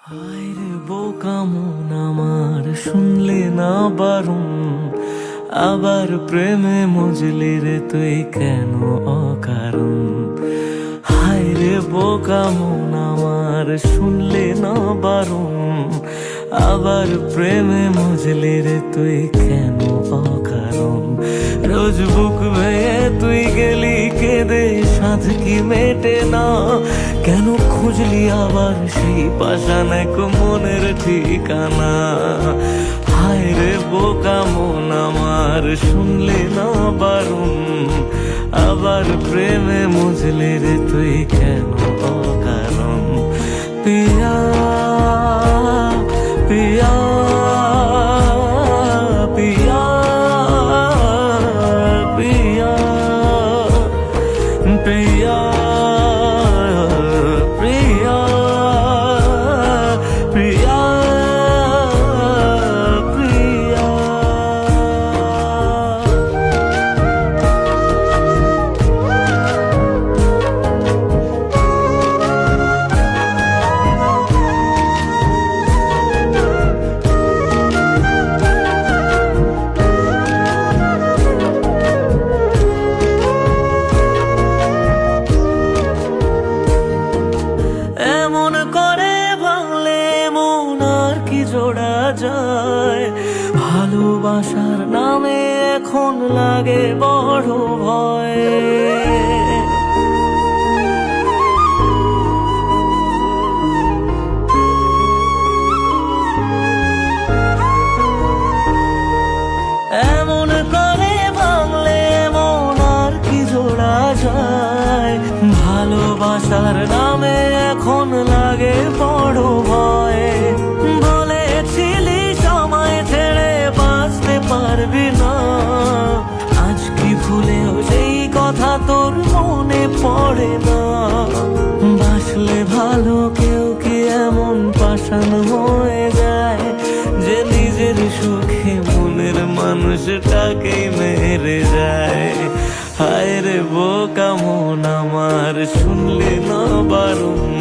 হায় রে বোকা মন আমার, শুনলে না বারণ, আবার প্রেমে মজলি রে তুই কেন অকারণ। হায় রে বোকা মন আমার, শুনলে না বারণ, আবার প্রেমে মজলি রে তুই কেন অকারণ। রোজ বুক ভেঙে তুই গেলি কেঁদে, সাধ কি মেটে না, কেন খুঁজলি আবার সেই পাষাণ এক মনের ঠিকানা। হায় রে বোকা মন আমার, শুনলে না বারণ, আবার প্রেমে মজলে রে তুই কেন অকারণ। পিয়া পিয়া পিয়া পিয়া পিয়া প্রিয়া প্রিয়া প্রিয়া। এমন করে ভাঙলে মন আর কি জোড়া যায়, ভালোবাসার নামে এখন লাগে বড় ভয়। এমন করে ভাঙলে মন আর কি জোড়া যায়, ভালোবাসার নামে এখন লাগে বড় ভয়। বলেছিলি সময় ছেড়ে বাঁচতে পারবি না, আজ কি ভুলেও সেই কথা তোর মনে পড়ে না। বাসলে ভালো কেউ কি এমন পাষাণ হয়ে যায়, যে নিজের সুখে মনের মানুষটাকেই মেরে যায়। হায় রে বোকা মন আমার, শুনলি না বারণ,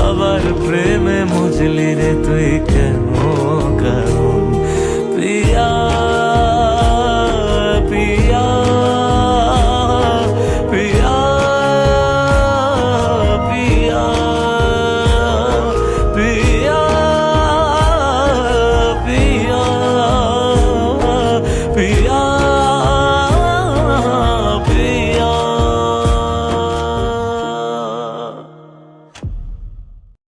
আবার প্রেমে মজলি রে তুই কেন